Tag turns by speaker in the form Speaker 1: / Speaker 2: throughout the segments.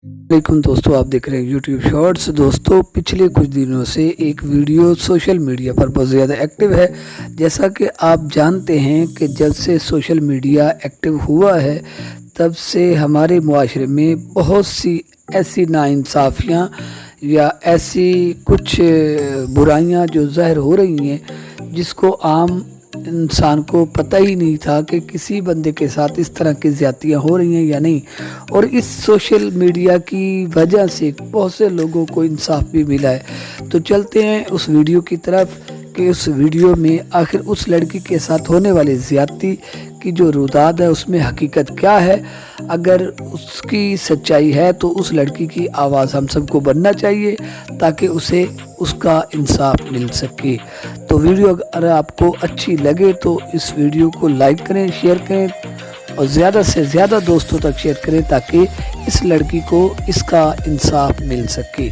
Speaker 1: वालेकुम दोस्तों, आप देख रहे हैं यूट्यूब शॉर्ट्स। दोस्तों, पिछले कुछ दिनों से एक वीडियो सोशल मीडिया पर बहुत ज़्यादा एक्टिव है। जैसा कि आप जानते हैं कि जब से सोशल मीडिया एक्टिव हुआ है तब से हमारे मुआशरे में बहुत सी ऐसी नाइंसाफ़ियाँ या ऐसी कुछ बुराइयाँ जो ज़ाहिर हो रही हैं जिसको आम इंसान को पता ही नहीं था कि किसी बंदे के साथ इस तरह की ज़्यादतियाँ हो रही हैं या नहीं। और इस सोशल मीडिया की वजह से बहुत से लोगों को इंसाफ भी मिला है। तो चलते हैं उस वीडियो की तरफ कि उस वीडियो में आखिर उस लड़की के साथ होने वाली ज़्यादती की जो रुदाद है उसमें हकीकत क्या है। अगर उसकी सच्चाई है तो उस लड़की की आवाज़ हम सबको बनना चाहिए ताकि उसे उसका इंसाफ मिल सके। तो वीडियो अगर आपको अच्छी लगे तो इस वीडियो को लाइक करें, शेयर करें और ज़्यादा से ज़्यादा दोस्तों तक शेयर करें ताकि इस लड़की को इसका इंसाफ मिल सके।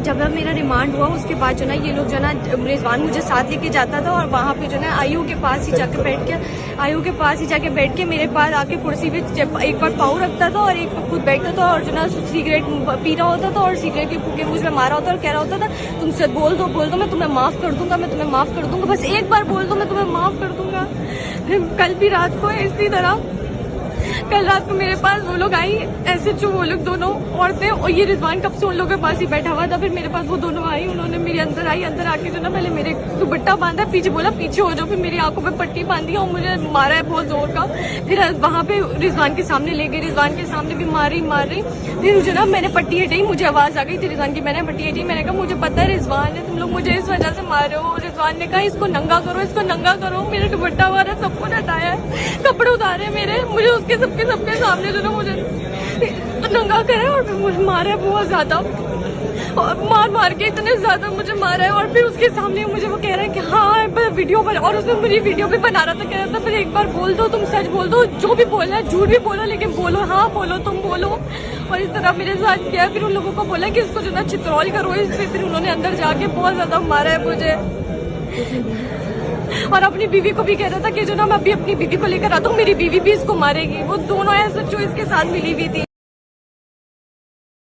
Speaker 2: जब मेरा रिमांड हुआ उसके बाद जो ना ये लोग जो ना रिजवान मुझे साथ लेके जाता था और वहाँ पे जो ना आयु के पास ही जाके बैठ के मेरे पास आके कुर्सी पे एक बार पाँव रखता था और एक बार खुद बैठता था और जो ना सिगरेट पी रहा होता था और सिगरेट के फूके मुझ में मारा होता और कह रहा होता था तुम सच बोल दो मैं तुम्हें माफ कर दूंगा, बस एक बार बोल दो मैं तुम्हें माफ कर दूंगा। कल भी रात को इसी तरह कल रात को मेरे पास वो लोग आई ऐसे जो वो लोग दोनों औरतें और ये रिजवान कब से उन लोगों के पास ही बैठा हुआ था। फिर मेरे पास वो दोनों आई, उन्होंने मेरे अंदर आके जो ना पहले मेरे दुपट्टा बांधा, पीछे बोला पीछे हो जाओ, फिर मेरी आंखों पे पट्टी बांधी और मुझे मारा है बहुत जोर का। फिर वहाँ पे रिजवान के सामने ले गई, रिजवान के सामने भी मार रही। फिर जो ना मैंने पट्टी हटाई, मुझे आवाज आ गई थी रिजवान की, मैंने पट्टी हटाई, मैंने कहा मुझे पता है रिजवान है, तुम लोग मुझे इस वजह से मार रहे हो। रिजवान ने कहा इसको नंगा करो, मेरा दुपट्टा मारा, सब कुछ हटाया, कपड़े उतारे मेरे, मुझे उसके सबके सामने जो ना मुझे नंगा करा और फिर मुझे मारा है बहुत ज्यादा और मार के इतने ज्यादा मुझे मारा है। और फिर उसके सामने मुझे वो कह रहा है कि हाँ वीडियो बना, और उसने मुझे वीडियो भी बना रहा था, कह रहा था फिर एक बार बोल दो, तुम सच बोल दो, जो भी बोलना है झूठ भी बोलो लेकिन बोलो, हाँ बोलो, तुम बोलो। और इस तरह मेरे साथ किया। फिर उन लोगों को बोला कि इसको जो ना चित्रौल करो, इसलिए फिर उन्होंने अंदर जाके बहुत ज्यादा मारा है मुझे। और अपनी बीवी को भी कह रहा था कि जो ना मैं अभी अपनी बीवी को लेकर आता हूँ, मेरी बीवी भी इसको मारेगी। वो दोनों ऐसे जो इसके साथ मिली हुई थी।